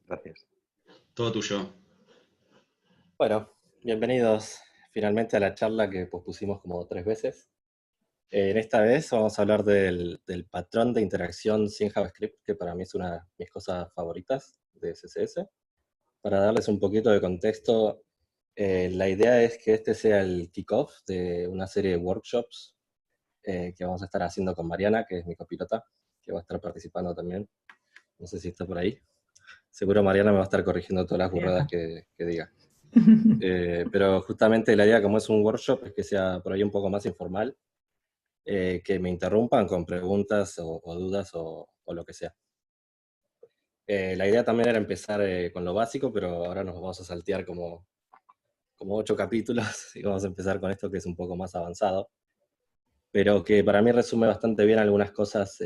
Gracias. Todo tuyo. Bueno, bienvenidos finalmente a la charla que pospusimos como 3 veces. En esta vez vamos a hablar del patrón de interacción sin JavaScript, que para mí es una de mis cosas favoritas de CSS. Para darles un poquito de contexto, la idea es que este sea el kickoff de una serie de workshops que vamos a estar haciendo con Mariana, que es mi copilota, que va a estar participando también. No sé si está por ahí. Seguro Mariana me va a estar corrigiendo todas las Estoy burradas acá. que diga. Pero justamente la idea, como es un workshop, es que sea por ahí un poco más informal, que me interrumpan con preguntas o dudas o lo que sea. La idea también era empezar con lo básico, pero ahora nos vamos a saltear como 8 capítulos y vamos a empezar con esto que es un poco más avanzado, pero que para mí resume bastante bien algunas cosas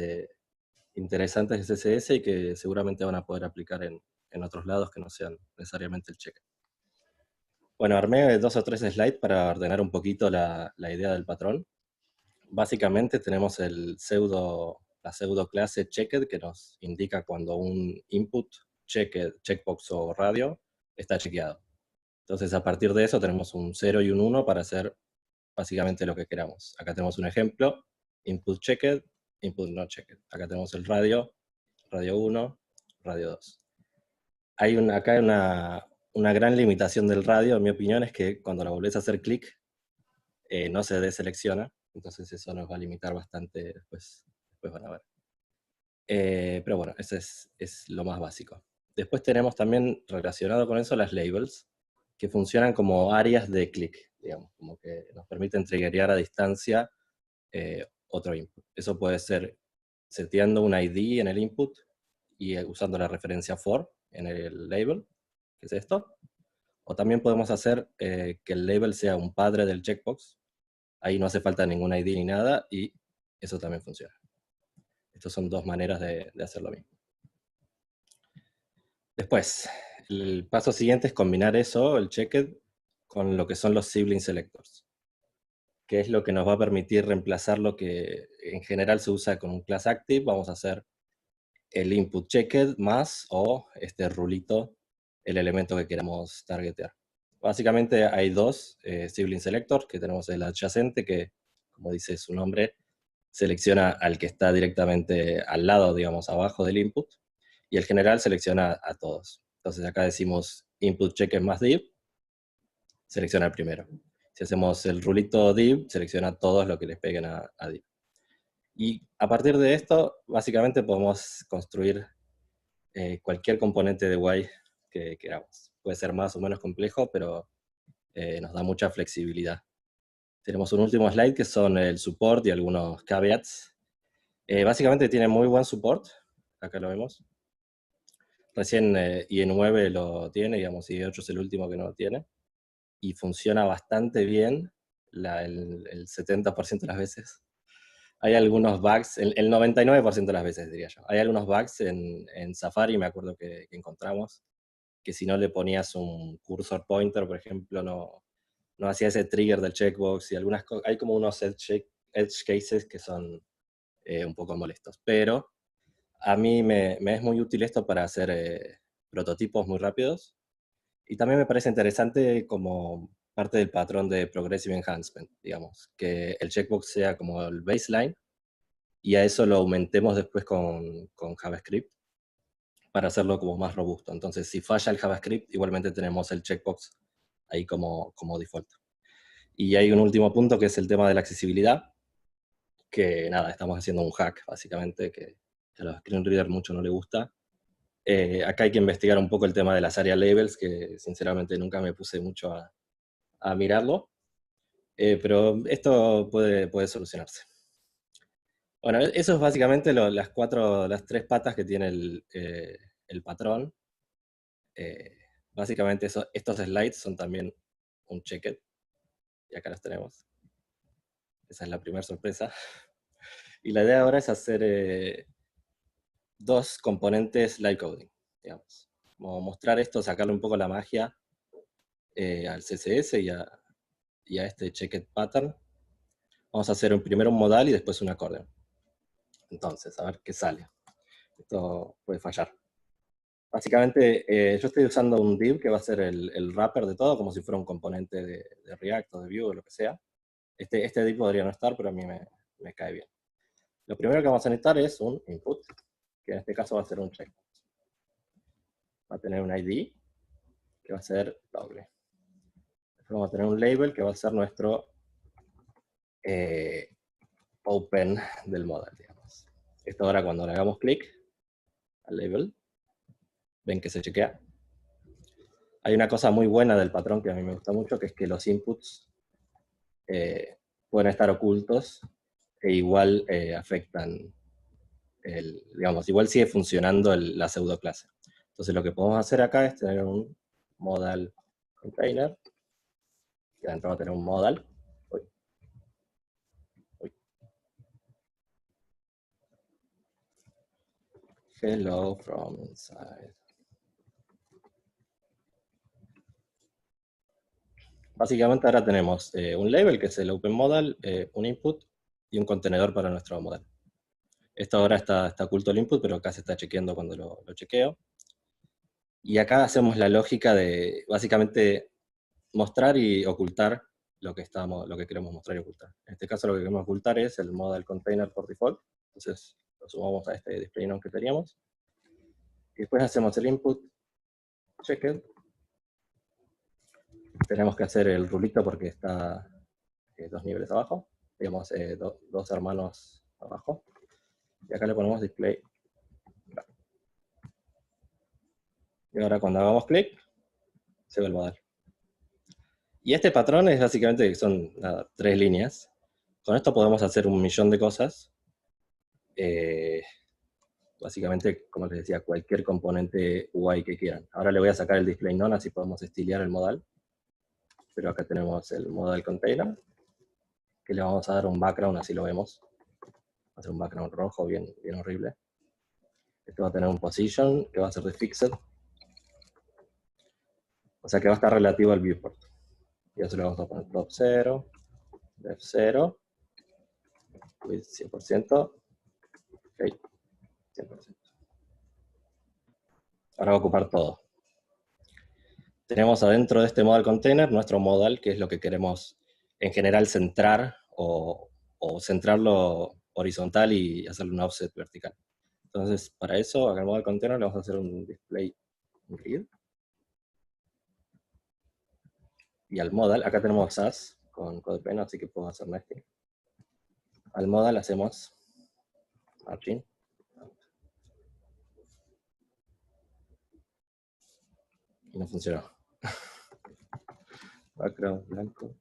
interesantes de CSS y que seguramente van a poder aplicar en otros lados que no sean necesariamente el check. Bueno, armé 2 o 3 slides para ordenar un poquito la idea del patrón. Básicamente tenemos la pseudo clase checked que nos indica cuando un input, checked, checkbox o radio está chequeado. Entonces a partir de eso tenemos un 0 y un 1 para hacer básicamente lo que queramos. Acá tenemos un ejemplo, input checked, input no checked. Acá tenemos el radio, radio 1, radio 2. Acá hay una gran limitación del radio, en mi opinión, es que cuando la volvés a hacer clic, no se deselecciona, entonces eso nos va a limitar bastante después van a ver. Pero bueno, ese es lo más básico. Después tenemos también relacionado con eso las labels, que funcionan como áreas de clic, digamos, como que nos permiten triggerear a distancia otro input. Eso puede ser seteando un ID en el input y usando la referencia for en el label, que es esto. O también podemos hacer que el label sea un padre del checkbox. Ahí no hace falta ningún ID ni nada y eso también funciona. Estas son 2 maneras de hacer lo mismo. Después, el paso siguiente es combinar eso, el checked, con lo que son los sibling selectors, que es lo que nos va a permitir reemplazar lo que en general se usa con un class active. Vamos a hacer el input checked más o este rulito, el elemento que queramos targetear. Básicamente hay 2 sibling selectors, que tenemos el adyacente, que como dice su nombre, selecciona al que está directamente al lado, digamos, abajo del input, y el general selecciona a todos. Entonces acá decimos input checked más div, selecciona el primero. Si hacemos el rulito div, selecciona todos los que les peguen a div. Y a partir de esto, básicamente podemos construir cualquier componente de UI que queramos. Puede ser más o menos complejo, pero nos da mucha flexibilidad. Tenemos un último slide que son el support y algunos caveats. Básicamente tiene muy buen support, acá lo vemos. Recién IE9 lo tiene, digamos, IE8 es el último que no lo tiene. Y funciona bastante bien el 70% de las veces. Hay algunos bugs, el 99% de las veces diría yo. Hay algunos bugs en Safari, me acuerdo que encontramos, que si no le ponías un cursor pointer, por ejemplo, no hacía ese trigger del checkbox y algunas cosas. Hay como unos edge cases que son un poco molestos. Pero a mí me es muy útil esto para hacer prototipos muy rápidos. Y también me parece interesante como parte del patrón de Progressive Enhancement, digamos, que el checkbox sea como el baseline y a eso lo aumentemos después con JavaScript para hacerlo como más robusto. Entonces, si falla el JavaScript, igualmente tenemos el checkbox ahí como default. Y hay un último punto que es el tema de la accesibilidad, que nada, estamos haciendo un hack, básicamente, que a los screen reader mucho no le gusta. Acá hay que investigar un poco el tema de las area labels, que sinceramente nunca me puse mucho a mirarlo, pero esto puede solucionarse. Bueno, eso es básicamente las 3 patas que tiene el patrón. Básicamente estos slides son también un checked, y acá los tenemos. Esa es la primera sorpresa. Y la idea ahora es hacer 2 componentes live coding, digamos. Como mostrar esto, sacarle un poco la magia al CSS y a este checked pattern. Vamos a hacer primero un modal y después un accordion. Entonces, a ver qué sale. Esto puede fallar. Básicamente, yo estoy usando un div que va a ser el wrapper de todo, como si fuera un componente de React o de Vue o lo que sea. Este div podría no estar, pero a mí me cae bien. Lo primero que vamos a necesitar es un input, que en este caso va a ser un check. Va a tener un ID, que va a ser doble. Después vamos a tener un label, que va a ser nuestro open del model, digamos. Esto ahora cuando le hagamos clic al label, ven que se chequea. Hay una cosa muy buena del patrón que a mí me gusta mucho, que es que los inputs pueden estar ocultos e igual afectan, digamos, igual sigue funcionando la pseudoclase. Entonces lo que podemos hacer acá es tener un modal container, que adentro va a tener un modal. Uy. Uy. Hello from inside. Básicamente ahora tenemos un label, que es el open modal, un input y un contenedor para nuestro modal. Esto ahora está oculto el input, pero acá se está chequeando cuando lo chequeo. Y acá hacemos la lógica de, básicamente, mostrar y ocultar lo que queremos mostrar y ocultar. En este caso lo que queremos ocultar es el modal container por default. Entonces lo sumamos a este display none que teníamos. Y después hacemos el input checked. Tenemos que hacer el rulito porque está 2 niveles abajo. Digamos, dos hermanos abajo. Y acá le ponemos display. Y ahora cuando hagamos clic, se ve el modal. Y este patrón es básicamente, son 3 líneas. Con esto podemos hacer un millón de cosas. Básicamente, como les decía, cualquier componente UI que quieran. Ahora le voy a sacar el display none, así podemos estilear el modal. Pero acá tenemos el modal container, que le vamos a dar un background, así lo vemos. Va a ser un background rojo, bien horrible. Esto va a tener un position, que va a ser de fixed. O sea que va a estar relativo al viewport. Y eso le vamos a poner top 0, def 0, width 100%, height 100%. Ahora va a ocupar todo. Tenemos adentro de este modal container nuestro modal, que es lo que queremos en general centrar o centrarlo horizontal y hacerle un offset vertical. Entonces, para eso, acá en el modal container le vamos a hacer un display grid. Y al modal, acá tenemos SAS con CodePen, así que puedo hacer nesting. Al modal hacemos margin. Y no funcionó. Background blanco.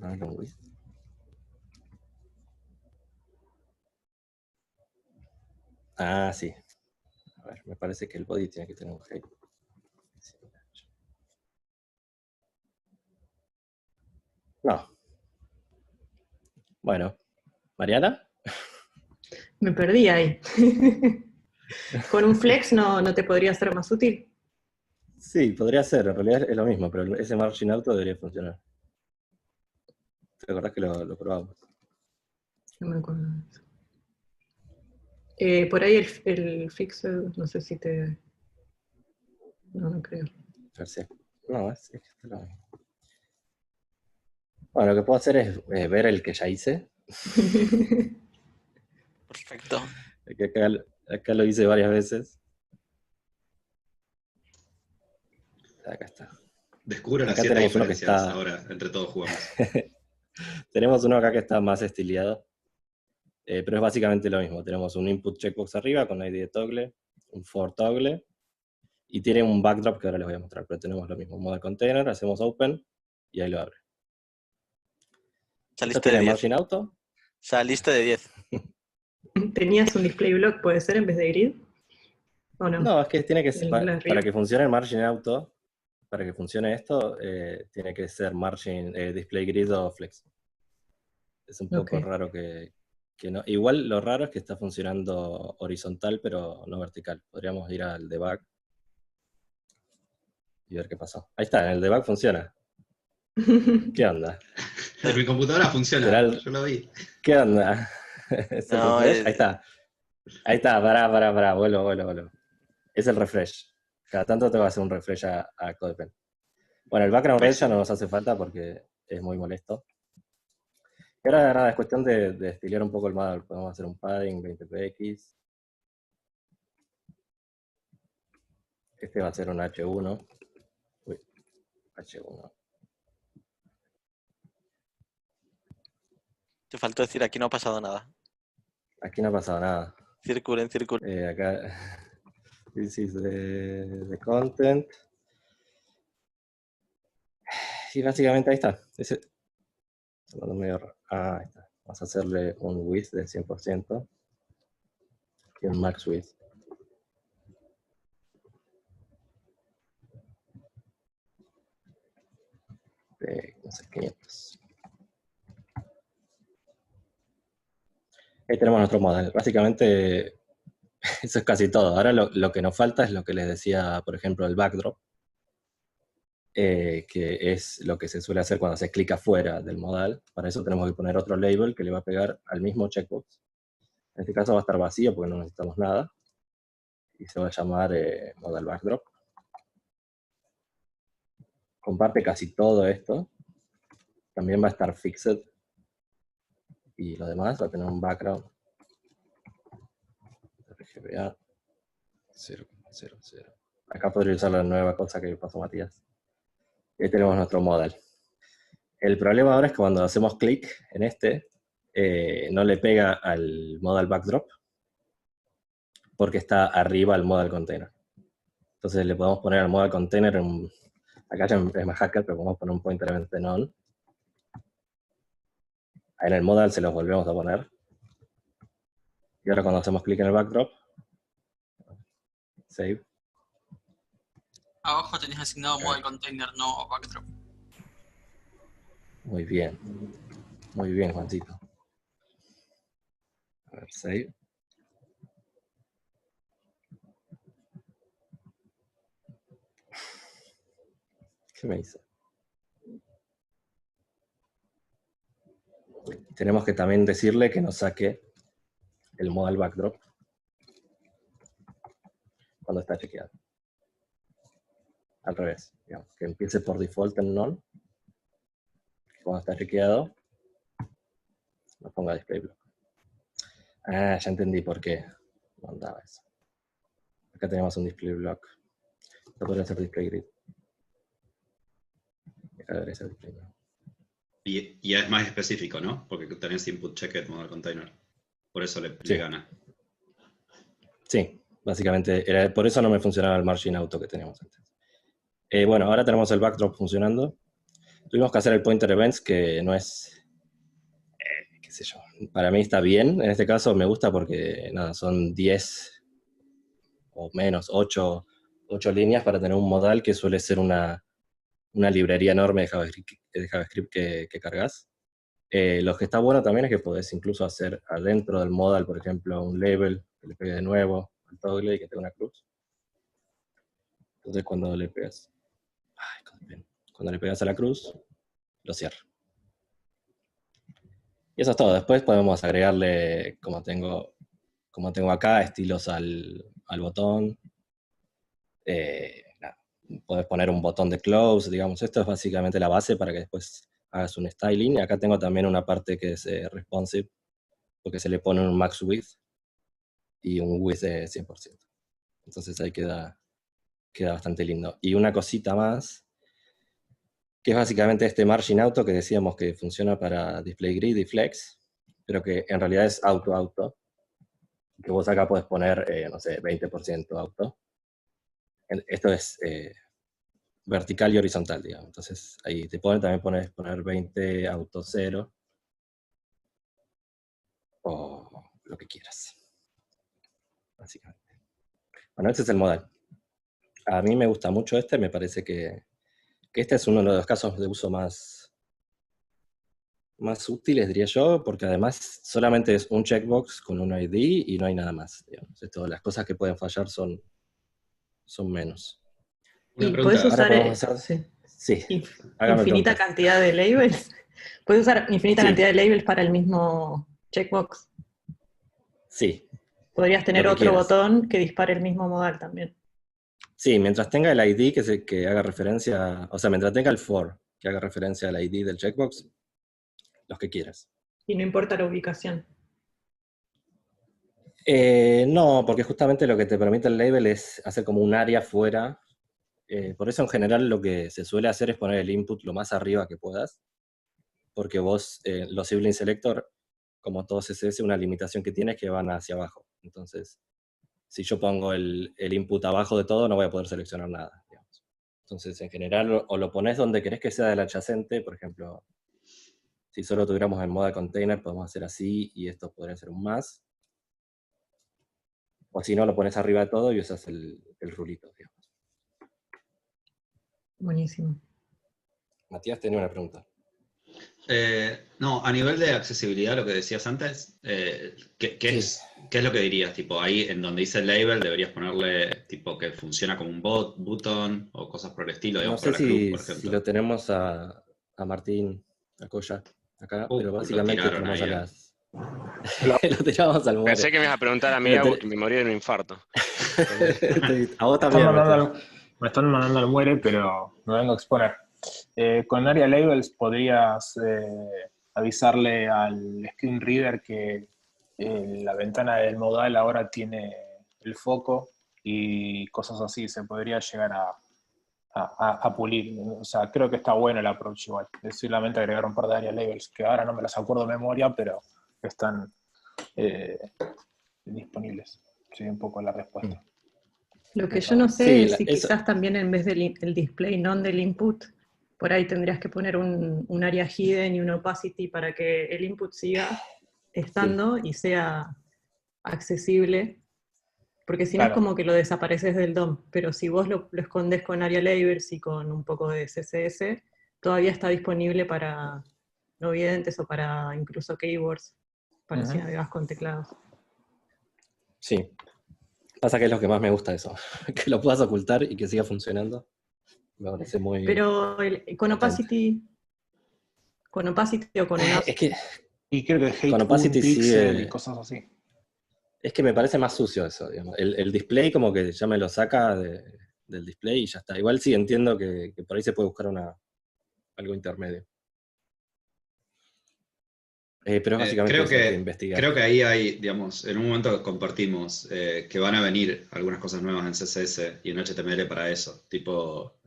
A ver, width. Ah, sí. A ver, me parece que el body tiene que tener un height. No. Bueno. ¿Mariana? Me perdí ahí. Con un flex no te podría ser más útil. Sí, podría ser. En realidad es lo mismo, pero ese margin auto debería funcionar. ¿Te acordás que lo probamos? No me acuerdo de eso. Por ahí el fixed, no sé si te... No creo. A ver si... No, es que está lo mismo. Bueno, lo que puedo hacer es ver el que ya hice. Perfecto. Acá lo hice varias veces. Acá está. Descubro las Acá 7 tenemos uno que diferencias está... ahora, entre todos jugamos. Tenemos uno acá que está más estiliado. Pero es básicamente lo mismo. Tenemos un input checkbox arriba con ID de toggle, un for toggle, y tiene un backdrop que ahora les voy a mostrar, pero tenemos lo mismo. Modal container, hacemos open, y ahí lo abre. Saliste ¿Esto de tiene 10. margin auto? Saliste de 10. ¿Tenías un display block, puede ser, en vez de grid? ¿O no? No, es que tiene que ser, La para que funcione el margin auto, para que funcione esto, tiene que ser margin, display grid o flex. Es un poco raro que no. Igual lo raro es que está funcionando horizontal, pero no vertical. Podríamos ir al debug y ver qué pasó. Ahí está, en el debug funciona. ¿Qué onda? En mi computadora funciona, yo lo vi. ¿Qué onda? ¿Es el No, refresh? Ahí está, pará, vuelvo. Es el refresh. Cada tanto te va a hacer un refresh a CodePen. Bueno, el background red ya no nos hace falta porque es muy molesto. Y ahora nada, es cuestión de estilar un poco el model. Podemos hacer un padding 20px. Este va a ser un H1. Uy, H1. te faltó decir, aquí no ha pasado nada. Aquí no ha pasado nada. Circulen. Acá, this is the content. Y básicamente ahí está. Ahí está. Vamos a hacerle un width de 100% y un max width. De, no sé, 500. Ahí tenemos nuestro model. Básicamente, eso es casi todo. Ahora lo que nos falta es lo que les decía, por ejemplo, el backdrop, que es lo que se suele hacer cuando se clica fuera del modal. Para eso tenemos que poner otro label que le va a pegar al mismo checkbox. En este caso va a estar vacío porque no necesitamos nada. Y se va a llamar modal backdrop. Comparte casi todo esto. También va a estar fixed. Y lo demás va a tener un background. RGBA 0,00. Acá podría usar la nueva cosa que pasó Matías. Y ahí tenemos nuestro modal. El problema ahora es que cuando hacemos clic en no le pega al modal backdrop porque está arriba al modal container. Entonces le podemos poner al modal container, acá ya es más hacker, pero podemos poner un pointer event de none. Ahí en el modal se los volvemos a poner. Y ahora cuando hacemos clic en el backdrop, save. Abajo tenés asignado model container, no backdrop. Muy bien, Juancito. A ver, save. ¿Qué me hizo? Tenemos que también decirle que nos saque el modal backdrop cuando está chequeado. Al revés, digamos, que empiece por default en none. Cuando está chequeado, nos ponga display block. Ah, ya entendí por qué mandaba eso. Acá tenemos un display block. Esto podría ser display grid. Acá debería ser display block. Y ya es más específico, ¿no? Porque tenés input checked model container. Por eso le gana. Sí, básicamente, por eso no me funcionaba el margin auto que teníamos antes. Bueno, ahora tenemos el backdrop funcionando. Tuvimos que hacer el pointer events, que no es, qué sé yo, para mí está bien. En este caso me gusta porque, nada, son 10 o menos, 8 líneas para tener un modal que suele ser una librería enorme de JavaScript que cargas. Lo que está bueno también es que podés incluso hacer adentro del modal, por ejemplo, un label que le pegue de nuevo al toggle y que tenga una cruz. Entonces cuando le pegas a la cruz, lo cierra. Y eso es todo. Después podemos agregarle, como tengo acá, estilos al botón. Podés poner un botón de close, digamos. Esto es básicamente la base para que después hagas un styling. Y acá tengo también una parte que es responsive, porque se le pone un max width y un width de 100%. Entonces ahí queda bastante lindo. Y una cosita más, que es básicamente este margin auto que decíamos que funciona para display grid y flex, pero que en realidad es auto, que vos acá podés poner, no sé, 20% auto. Esto es vertical y horizontal, digamos. Entonces ahí también poner 20 auto 0 o lo que quieras, básicamente. Bueno, este es el modal. A mí me gusta mucho me parece que este es uno de los casos de uso más útiles, diría yo, porque además solamente es un checkbox con un ID y no hay nada más, digamos. Las cosas que pueden fallar son menos. Y puedes usar infinita cantidad de labels. Puedes usar infinita cantidad de labels para el mismo checkbox. Sí, Podrías tener lo que otro quieras. botón que dispare el mismo modal también. Sí, mientras tenga el ID que haga referencia, o sea, mientras tenga el for que haga referencia al ID del checkbox, los que quieras. Y no importa la ubicación. No, porque justamente lo que te permite el label es hacer como un área fuera. Por eso en general lo que se suele hacer es poner el input lo más arriba que puedas, porque vos, los sibling selector, como todo CSS, una limitación que tiene es que van hacia abajo. Entonces, si yo pongo el input abajo de todo, no voy a poder seleccionar nada, digamos. Entonces, en general, o lo pones donde querés que sea del adyacente, por ejemplo, si solo tuviéramos el moda container, podemos hacer así, y esto podría ser un más. O si no, lo pones arriba de todo y usas el rulito, digamos. Buenísimo. Matías tenía una pregunta. No, a nivel de accesibilidad, lo que decías antes, ¿qué Sí. es lo que dirías? Tipo, ahí en donde dice label deberías ponerle tipo que funciona como un button o cosas por el estilo, No digamos, sé para la cruz, si, por si ejemplo. lo tenemos a Martín, a Coya, acá, pero Lo básicamente tiraron tenemos ahí. a las... lo tiramos al muere. Pensé que me ibas a preguntar a mí Pero algo y me morí de un infarto. a vos también, Matías. Me están mandando al muere, pero me vengo a exponer. Con Area Labels podrías avisarle al screen reader que la ventana del modal ahora tiene el foco y cosas así. Se podría llegar a pulir. O sea, creo que está bueno el approach igual. Es solamente agregar un par de Area Labels que ahora no me las acuerdo de memoria, pero están disponibles. Sería un poco la respuesta. Lo que yo no sé Sí, es si eso, quizás también en vez del el display non del input, por ahí tendrías que poner un área hidden y un opacity para que el input siga estando y sea accesible, porque si no es Claro. como que lo desapareces del DOM, pero si vos lo escondes con área labels y con un poco de CSS, todavía está disponible para no videntes o para incluso keywords, para si navegas con teclados. sí. Pasa que es lo que más me gusta de eso, que lo puedas ocultar y que siga funcionando. Me parece muy Pero con potente. opacity o con una... Es que Y creo que con Hate un Opacity pixel y sigue... cosas así. Es que me parece más sucio eso, digamos. El display como que ya me lo saca del display y ya está. Igual sí entiendo que por ahí se puede buscar algo intermedio. Pero es básicamente eso que investigar. Creo que ahí hay, digamos, en un momento compartimos que van a venir algunas cosas nuevas en CSS y en HTML para eso. Tipo,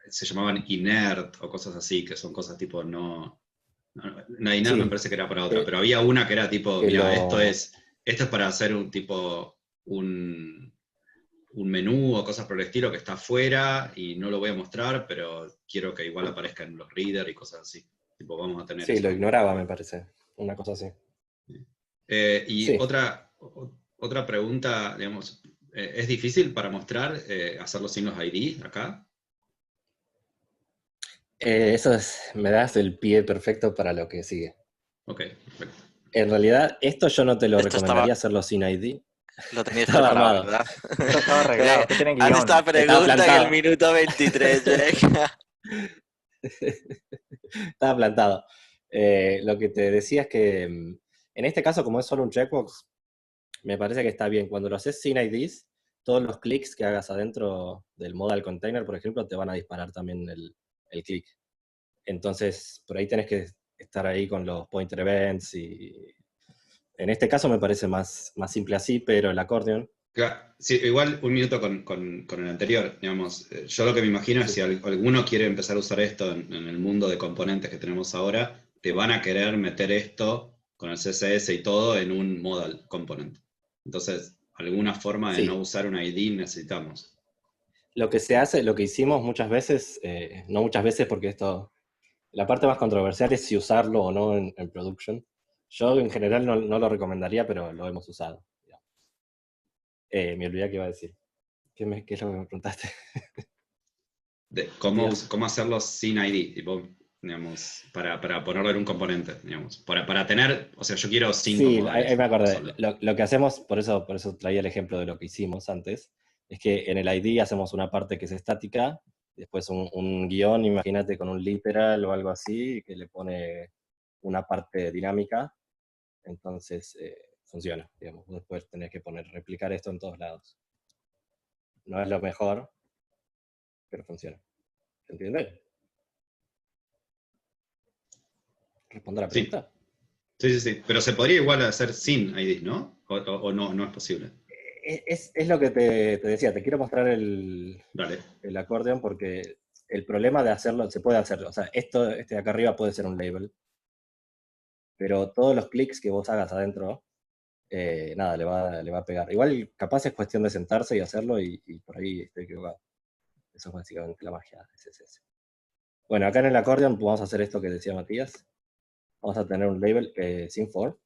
se llamaban inert o cosas así, que son cosas tipo la inert me Sí, parece que era para otra, que, pero había una que era tipo, que mira, lo... esto es para hacer un tipo, un menú o cosas por el estilo que está afuera y no lo voy a mostrar, pero quiero que igual aparezca en los readers y cosas así. Tipo, vamos a tener Sí, eso. lo ignoraba, me parece. Una cosa así. Y Sí. otra pregunta, digamos, ¿es difícil para mostrar hacer los signos ID acá? Me das el pie perfecto para lo que sigue. Ok, perfecto. En realidad, esto yo no te lo Esto estaba, recomendaría hacerlo sin ID. lo teníais Estaba preparado, armado. ¿verdad? Esto estaba arreglado, que tiene Haz guión. esta Estaba pregunta en el plantado. minuto 23, venga. Estaba plantado. Lo que te decía es que en este caso, como es solo un checkbox, me parece que está bien. Cuando lo haces sin IDs, todos los clics que hagas adentro del modal container, por ejemplo, te van a disparar también el clic. Entonces, por ahí tenés que estar ahí con los pointer events y... En este caso me parece más simple así, pero el accordion... Sí, igual un minuto con el anterior, digamos, yo lo que me imagino es si alguno quiere empezar a usar esto en el mundo de componentes que tenemos ahora, te van a querer meter esto con el CSS y todo en un modal component. Entonces, alguna forma de no Sí, usar un ID necesitamos. lo que se hace, lo que hicimos muchas veces, no muchas veces porque esto, la parte más controversial es si usarlo o no en production. Yo en general no lo recomendaría, pero lo hemos usado. Me olvidé que iba a decir. ¿Qué es lo que me preguntaste? De Matías. cómo hacerlo sin ID, tipo, digamos, para ponerlo en un componente, digamos, para tener, o sea, yo quiero 5 Sí, ahí modales me acordé. solo. Lo que hacemos, por eso traía el ejemplo de lo que hicimos antes, es que en el ID hacemos una parte que es estática, después un guión, imagínate con un literal o algo así, que le pone una parte dinámica. Entonces, funciona, digamos. Después tenés que replicar esto en todos lados. No es lo mejor, pero funciona. ¿Se entiende? ¿Respondo a la Sí. pregunta? Sí. Pero se podría igual hacer sin IDs, ¿no? O no es posible. Es lo que te decía, te quiero mostrar el Dale. acordeón porque el problema de hacerlo, se puede hacer, o sea, este de acá arriba puede ser un label, pero todos los clics que vos hagas adentro, nada, le va a pegar. Igual capaz es cuestión de sentarse y hacerlo y por ahí estoy equivocado. Eso es básicamente la magia de CSS. Bueno, acá en el acordeón vamos a hacer esto que decía Matías. Vamos a tener un label sin for.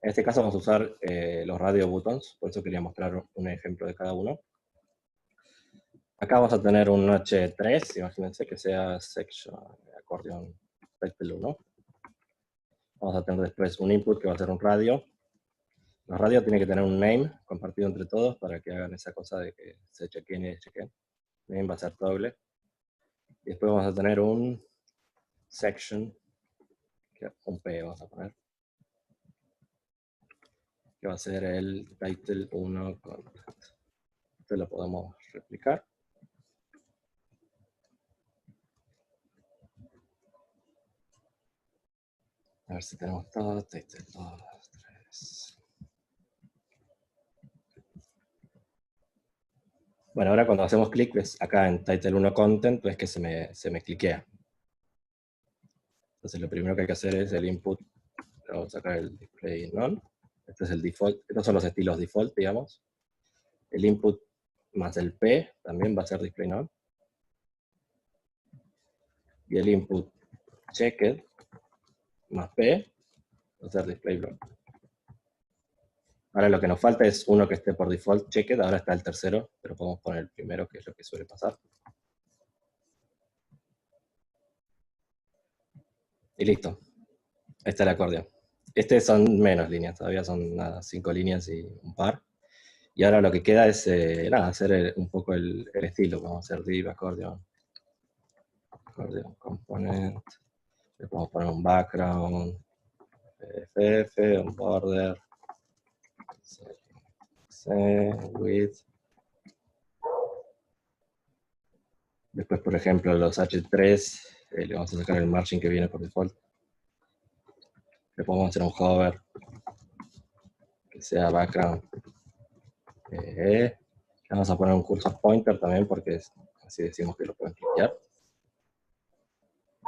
En este caso vamos a usar los radio buttons, por eso quería mostrar un ejemplo de cada uno. Acá vamos a tener un H3, imagínense que sea section acordeón title 1. Vamos a tener después un input que va a ser un radio. Los radios tienen que tener un name compartido entre todos para que hagan esa cosa de que se chequen y chequen. Name va a ser doble. Y después vamos a tener un section, un P vamos a poner, que va a ser el title 1 content. Esto lo podemos replicar. A ver si tenemos todo, title 2, 3. Bueno, ahora cuando hacemos clic, ves acá en title 1 content, ves que se me cliquea. Entonces lo primero que hay que hacer es el input. Vamos a sacar el display none. Este es el default. Estos son los estilos default, digamos. El input más el P también va a ser display none. Y el input checked más P va a ser display block. Ahora lo que nos falta es uno que esté por default checked. Ahora está el tercero, pero podemos poner el primero, que es lo que suele pasar. Y listo. Ahí está el acordeón. Este son menos líneas, todavía son nada, 5 líneas y un par. Y ahora lo que queda es hacer un poco el estilo. Vamos a hacer div, acordeón component. Le podemos poner un background, FF, un border, width. Después, por ejemplo, los H3, le vamos a sacar el margin que viene por default. Le podemos hacer un hover, que sea background. Le vamos a poner un cursor pointer también, porque así decimos que lo pueden cliquear.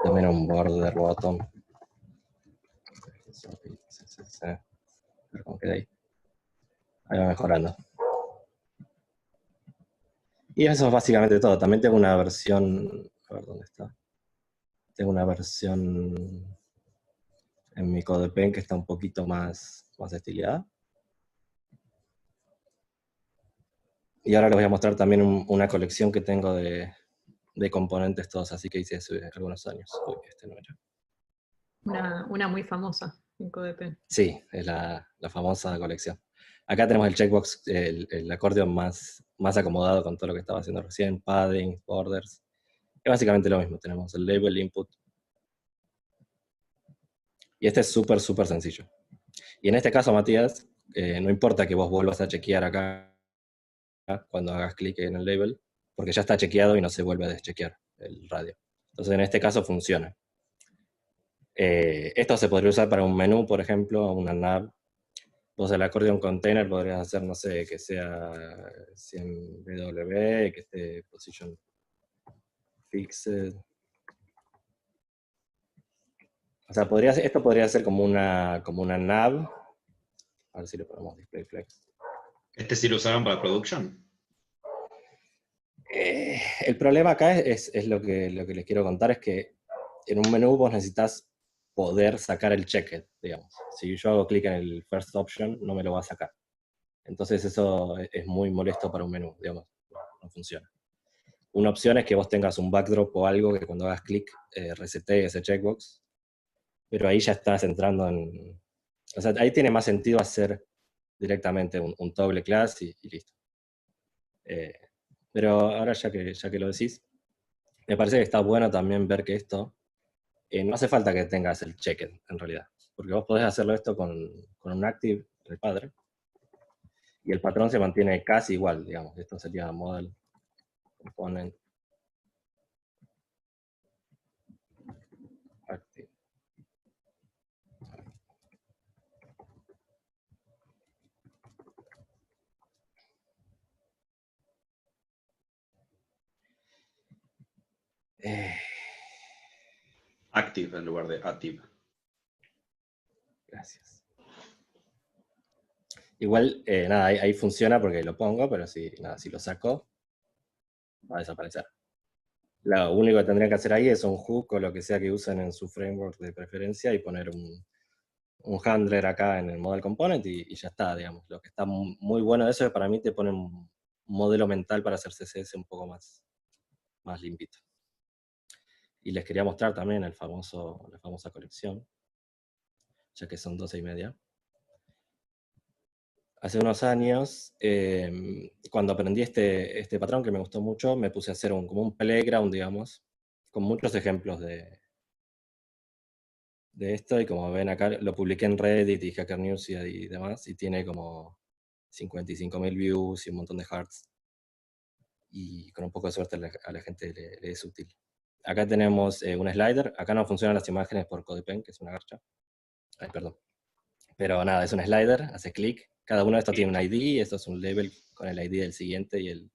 También un border bottom. A ver cómo queda ahí. Ahí va mejorando. Y eso es básicamente todo. También tengo una versión, a ver dónde está. Tengo una versión en mi CodePen que está un poquito más estilizada. Y ahora les voy a mostrar también una colección que tengo de componentes todos, así que hice hace algunos años. Uy, este no era. Una muy famosa en CodePen. Sí, es la famosa colección. Acá tenemos el checkbox, el acordeón más acomodado con todo lo que estaba haciendo recién, padding, borders. Es básicamente lo mismo, tenemos el label, input. Y este es súper sencillo. Y en este caso, Matías, no importa que vos vuelvas a chequear acá cuando hagas clic en el label, porque ya está chequeado y no se vuelve a deschequear el radio. Entonces en este caso funciona. Esto se podría usar para un menú, por ejemplo, una nav. Vos el acordeón container podrías hacer, no sé, que sea 100 BW, que esté position fixed. O sea, esto podría ser como una nav. A ver si le ponemos display flex. ¿Este sí lo usaron para production? El problema acá es lo que les quiero contar, es que en un menú vos necesitas poder sacar el checked, digamos. Si yo hago clic en el first option, no me lo va a sacar. Entonces eso es muy molesto para un menú, digamos, no funciona. Una opción es que vos tengas un backdrop o algo que cuando hagas clic resetee ese checkbox, pero ahí ya estás entrando en... O sea, ahí tiene más sentido hacer directamente un toggle class y listo. Pero ahora ya que lo decís, me parece que está bueno también ver que esto, no hace falta que tengas el checked en realidad. porque vos podés hacerlo esto con un active del padre, y el patrón se mantiene casi igual, digamos. Esto sería model component active. Active en lugar de active. Gracias. Igual, nada, ahí funciona porque lo pongo, pero si lo saco, va a desaparecer. Lo único que tendría que hacer ahí es un hook o lo que sea que usen en su framework de preferencia y poner un handler acá en el model component y ya está, digamos. Lo que está muy bueno de eso es que para mí te pone un modelo mental para hacer CSS un poco más limpito. Y les quería mostrar también la famosa colección, ya que son 12:30. Hace unos años, cuando aprendí este patrón que me gustó mucho, me puse a hacer como un playground, digamos, con muchos ejemplos de esto, y como ven acá, lo publiqué en Reddit y Hacker News y demás, y tiene como 55.000 views y un montón de hearts. Y con un poco de suerte a la gente le es útil. Acá tenemos un slider. Acá no funcionan las imágenes por CodePen, que es una garcha. Ay, perdón. Pero nada, es un slider, hace clic. Cada uno de estos tiene un ID, esto es un label con el ID del siguiente y el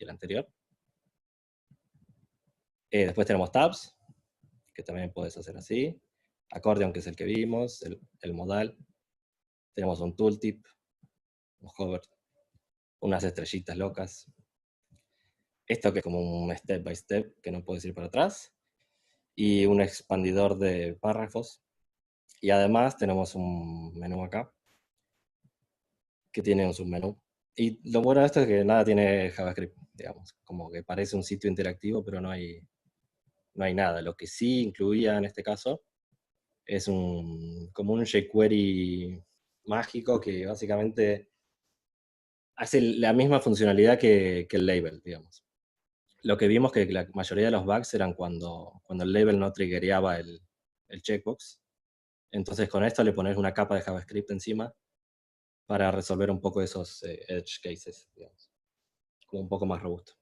anterior. Después tenemos tabs, que también puedes hacer así. Accordion, que es el que vimos, el modal. Tenemos un tooltip, un hover, unas estrellitas locas. Esto que es como un step by step, que no puedes ir para atrás. Y un expandidor de párrafos. Y además tenemos un menú acá, que tiene un submenú. Y lo bueno de esto es que nada tiene JavaScript, digamos. Como que parece un sitio interactivo, pero no hay nada. Lo que sí incluía en este caso es como un jQuery mágico que básicamente hace la misma funcionalidad que el label, digamos. Lo que vimos que la mayoría de los bugs eran cuando el label no triggereaba el checkbox. Entonces con esto le pones una capa de JavaScript encima para resolver un poco esos edge cases, digamos. Como un poco más robusto.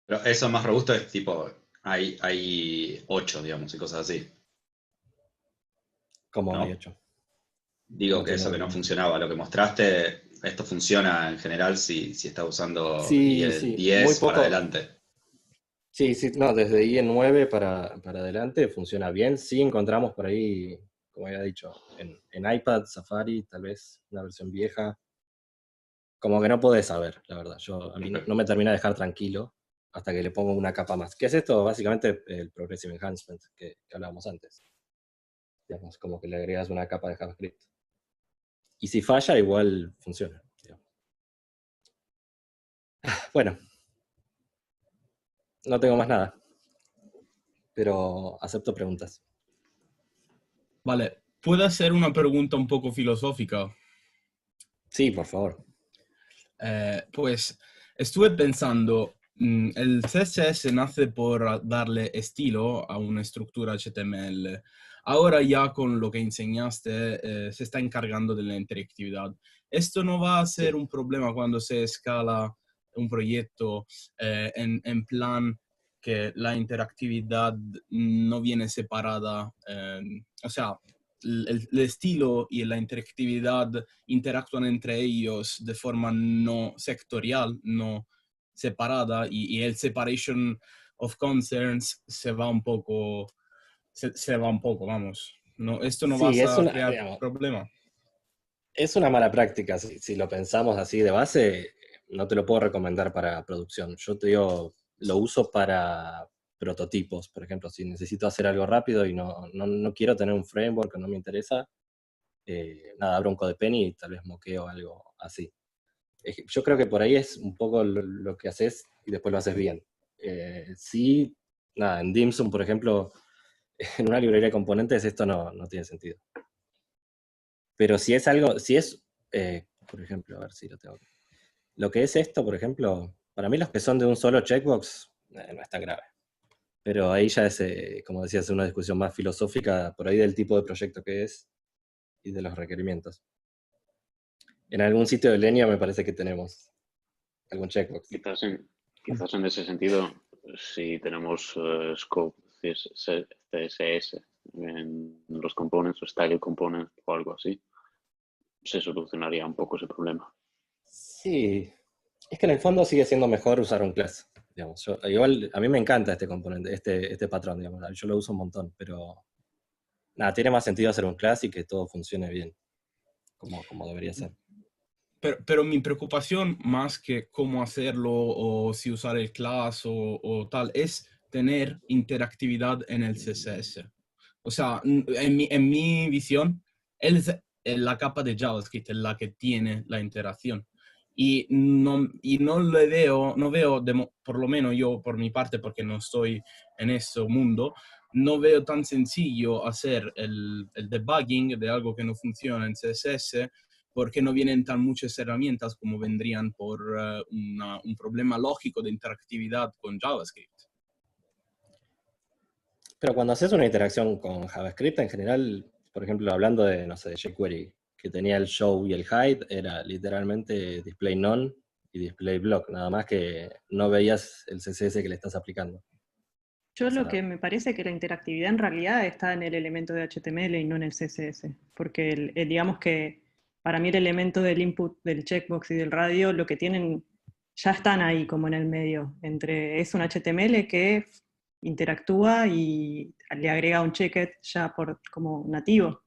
Pero eso más robusto es tipo, hay 8, digamos, y cosas así. Como ¿No? hay hecho. Digo No que tiene eso que no ningún- funcionaba, lo que mostraste, esto funciona en general si está usando Sí, IE sí, 10 para adelante. Sí, no, desde IE9 para adelante funciona bien. Sí encontramos por ahí, como había dicho, en iPad, Safari, tal vez una versión vieja. Como que no podés saber, la verdad. A mí no me termina de dejar tranquilo hasta que le pongo una capa más. ¿Qué es esto? Básicamente el Progressive Enhancement que hablábamos antes. Digamos, como que le agregas una capa de JavaScript. Y si falla, igual funciona. Digamos. Bueno, no tengo más nada. Pero acepto preguntas. Vale, ¿puedo hacer una pregunta un poco filosófica? Sí, por favor. Pues estuve pensando, el CSS nace por darle estilo a una estructura HTML. Ahora ya con lo que enseñaste se está encargando de la interactividad. ¿Esto no va a ser un problema cuando se escala un proyecto en plan que la interactividad no viene separada? O sea, el estilo y la interactividad interactúan entre ellos de forma no sectorial, no separada, y el separation of concerns se va un poco, vamos. No, esto no va Sí, a crear digamos, problema. es una mala práctica. Si lo pensamos así de base, no te lo puedo recomendar para producción. Yo te digo, lo uso para prototipos, por ejemplo, si necesito hacer algo rápido y no quiero tener un framework que no me interesa, nada, abro un CodePen y tal vez moqueo algo así. Yo creo que por ahí es un poco lo que haces y después lo haces bien. Sí, nada, en Dimsum, por ejemplo, en una librería de componentes esto no tiene sentido. Pero si es algo, por ejemplo, a ver si lo tengo. Lo que es esto, por ejemplo, para mí los que son de un solo checkbox, no es tan grave. Pero ahí ya es, como decías, una discusión más filosófica, por ahí del tipo de proyecto que es. y de los requerimientos. En algún sitio de Lenia me parece que tenemos algún checkbox. Quizás en ese sentido, si tenemos scope CSS en los components o style components o algo así, se solucionaría un poco ese problema. Sí, es que en el fondo sigue siendo mejor usar un class. Digamos. Igual a mí me encanta este componente, este patrón, digamos. Yo lo uso un montón, pero nada, tiene más sentido hacer un class y que todo funcione bien, como debería ser. Pero mi preocupación, más que cómo hacerlo o si usar el class o tal, es tener interactividad en el CSS. O sea, en mi visión, la capa de JavaScript es la que tiene la interacción. Y no veo, por lo menos yo por mi parte, porque no estoy en ese mundo, no veo tan sencillo hacer el debugging de algo que no funciona en CSS, porque no vienen tan muchas herramientas como vendrían por un problema lógico de interactividad con JavaScript. Pero cuando haces una interacción con JavaScript, en general, por ejemplo, hablando de, no sé, de jQuery, que tenía el show y el hide, era literalmente display none y display block, nada más que no veías el CSS que le estás aplicando. Yo lo que me parece que la interactividad en realidad está en el elemento de HTML y no en el CSS, porque digamos que para mí el elemento del input del checkbox y del radio, lo que tienen, ya están ahí como en el medio, es un HTML que interactúa y le agrega un checket ya como nativo.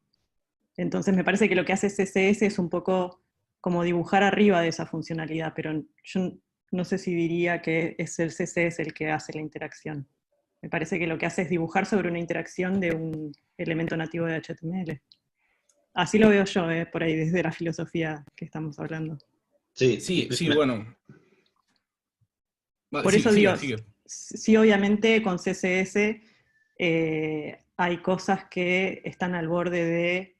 Entonces me parece que lo que hace CSS es un poco como dibujar arriba de esa funcionalidad, pero yo no sé si diría que es el CSS el que hace la interacción. Me parece que lo que hace es dibujar sobre una interacción de un elemento nativo de HTML. Así lo veo yo, por ahí, desde la filosofía que estamos hablando. Sí, bueno. Vale, por eso digo, sigue. Sí, obviamente con CSS hay cosas que están al borde de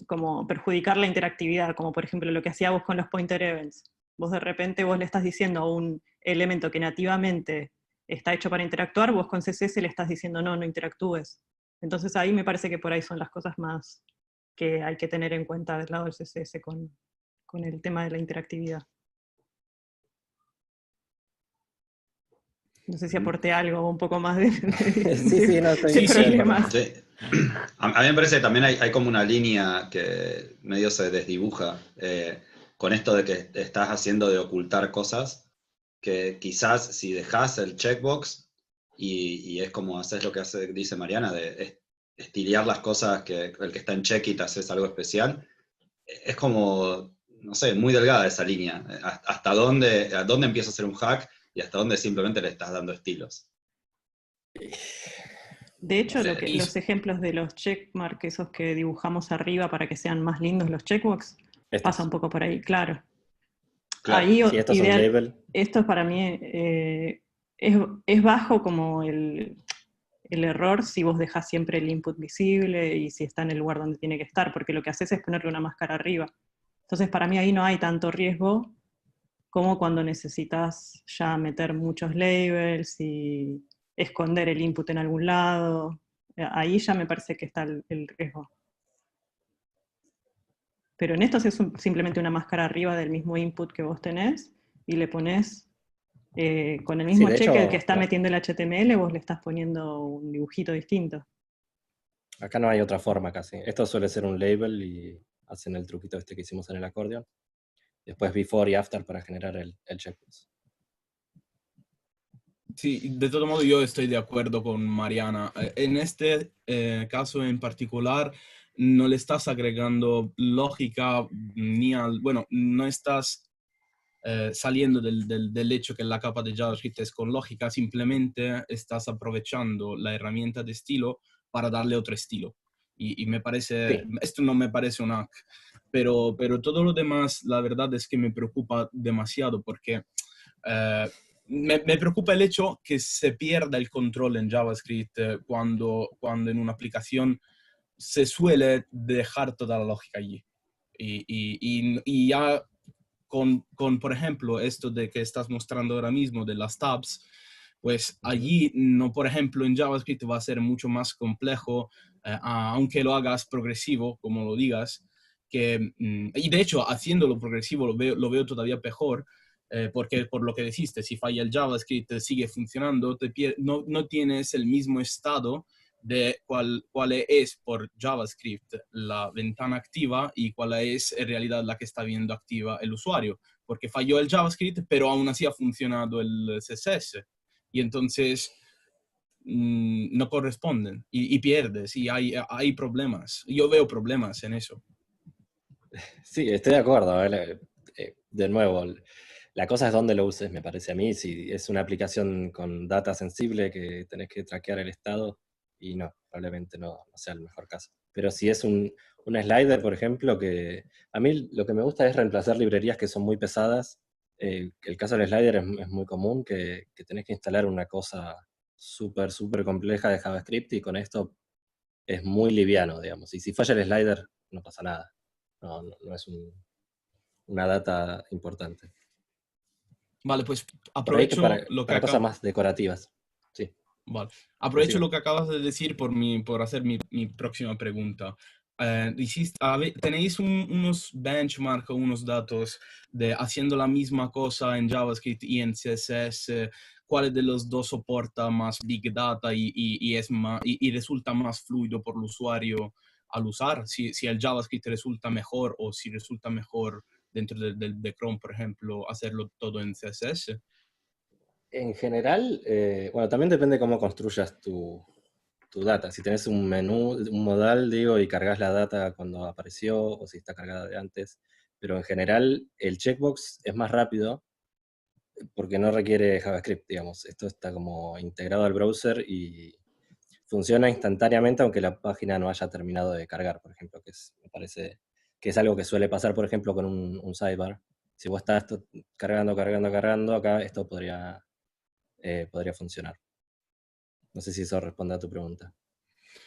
como perjudicar la interactividad, como por ejemplo lo que hacía vos con los pointer events. Vos de repente le estás diciendo a un elemento que nativamente está hecho para interactuar, vos con CSS le estás diciendo no interactúes. Entonces ahí me parece que por ahí son las cosas más que hay que tener en cuenta del lado del CSS con el tema de la interactividad. No sé si aporté algo un poco más de problemas. Sí. A mí me parece que también hay como una línea que medio se desdibuja con esto de que estás haciendo de ocultar cosas, que quizás si dejas el checkbox y es como haces lo que dice Mariana, de estilear las cosas, que el que está en check y te haces algo especial, es como, no sé, muy delgada esa línea. ¿A dónde empieza a ser un hack y hasta dónde simplemente le estás dando estilos? De hecho, los ejemplos de los checkmark, esos que dibujamos arriba para que sean más lindos los checkbox, pasa un poco por ahí, claro. Ahí, si esto es un label. Esto para mí es bajo como el error si vos dejás siempre el input visible y si está en el lugar donde tiene que estar, porque lo que haces es ponerle una máscara arriba. Entonces para mí ahí no hay tanto riesgo como cuando necesitas ya meter muchos labels y esconder el input en algún lado. Ahí ya me parece que está el riesgo. Pero en esto es simplemente una máscara arriba del mismo input que vos tenés y le pones con el mismo check que está metiendo el HTML, vos le estás poniendo un dibujito distinto. Acá no hay otra forma casi. Esto suele ser un label y hacen el truquito que hicimos en el accordion. Después before y after para generar el checkbox. Sí, de todo modo yo estoy de acuerdo con Mariana. En este caso en particular no le estás agregando lógica bueno, no estás saliendo del hecho que la capa de JavaScript es con lógica, simplemente estás aprovechando la herramienta de estilo para darle otro estilo. Y me parece, sí. Esto no me parece un hack, pero todo lo demás, la verdad es que me preocupa demasiado porque me preocupa el hecho que se pierda el control en JavaScript cuando en una aplicación se suele dejar toda la lógica allí. Y ya con, por ejemplo, esto de que estás mostrando ahora mismo de las tabs, pues allí, no, por ejemplo, en JavaScript va a ser mucho más complejo, aunque lo hagas progresivo, como lo digas, y de hecho, haciéndolo progresivo lo veo todavía peor, porque por lo que dijiste, si falla el JavaScript, sigue funcionando, no tienes el mismo estado de cuál es por JavaScript la ventana activa y cuál es en realidad la que está viendo activa el usuario, porque falló el JavaScript, pero aún así ha funcionado el CSS. Y entonces no corresponden y pierdes y hay problemas. Yo veo problemas en eso. Sí, estoy de acuerdo. De nuevo, la cosa es dónde lo uses, me parece a mí. Si es una aplicación con data sensible que tenés que traquear el estado, y no, probablemente no sea el mejor caso. Pero si es un slider, por ejemplo, que a mí lo que me gusta es reemplazar librerías que son muy pesadas. El caso del slider es muy común, que tenés que instalar una cosa súper, súper compleja de JavaScript, y con esto es muy liviano, digamos. Y si falla el slider, no pasa nada. No es una data importante. Vale, pues Por ahí que aprovecho para cosas más decorativas. Sí. Vale. Aprovecho Sí. lo que acabas de decir por hacer mi próxima pregunta. ¿Tenéis unos benchmark o unos datos de haciendo la misma cosa en JavaScript y en CSS? ¿Cuál de los dos soporta más Big Data y resulta más fluido por el usuario al usar? Si el JavaScript resulta mejor o si resulta mejor dentro de Chrome, por ejemplo, hacerlo todo en CSS. En general, bueno, también depende cómo construyas tu data. Si tenés un menú, un modal, digo, y cargas la data cuando apareció, o si está cargada de antes. Pero en general, el checkbox es más rápido porque no requiere JavaScript, digamos. Esto está como integrado al browser y funciona instantáneamente, aunque la página no haya terminado de cargar, por ejemplo, me parece que es algo que suele pasar, por ejemplo, con un sidebar. Si vos estás cargando, acá esto podría funcionar. No sé si eso responde a tu pregunta.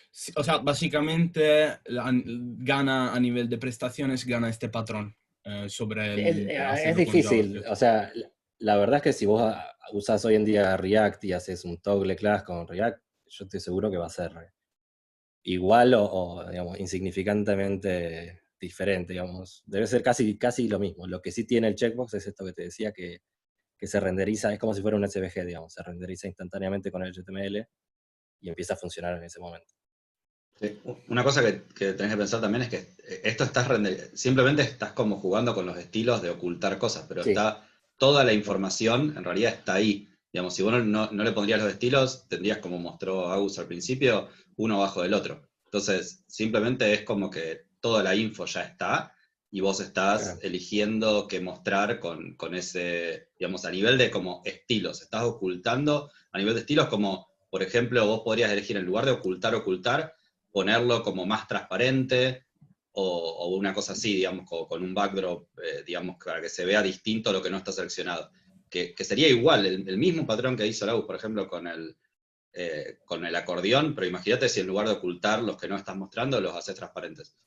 Sí, o sea, básicamente gana a nivel de prestaciones, gana este patrón sobre el Es hacerlo con difícil, JavaScript. o sea, la verdad es que si vos usás hoy en día React y haces un toggle class con React, yo estoy seguro que va a ser igual o digamos, insignificantemente diferente, digamos. Debe ser casi lo mismo. Lo que sí tiene el checkbox es esto que te decía, que se renderiza, es como si fuera un SVG, digamos, se renderiza instantáneamente con el HTML y empieza a funcionar en ese momento. Sí. Una cosa que tenés que pensar también es que esto simplemente estás como jugando con los estilos de ocultar cosas, pero Sí. está toda la información, en realidad está ahí. Digamos, si vos no le pondrías los estilos, tendrías, como mostró Agus al principio, uno abajo del otro. Entonces, simplemente es como que toda la info ya está y vos estás eligiendo qué mostrar con ese, digamos, a nivel de como estilos. Estás ocultando a nivel de estilos como, por ejemplo, vos podrías elegir en lugar de ocultar, ponerlo como más transparente o una cosa así, digamos, con un backdrop, digamos, para que se vea distinto a lo que no está seleccionado. Que sería igual, el mismo patrón que hizo Lau, por ejemplo, con el acordeón, pero imagínate si en lugar de ocultar los que no estás mostrando, los haces transparentes.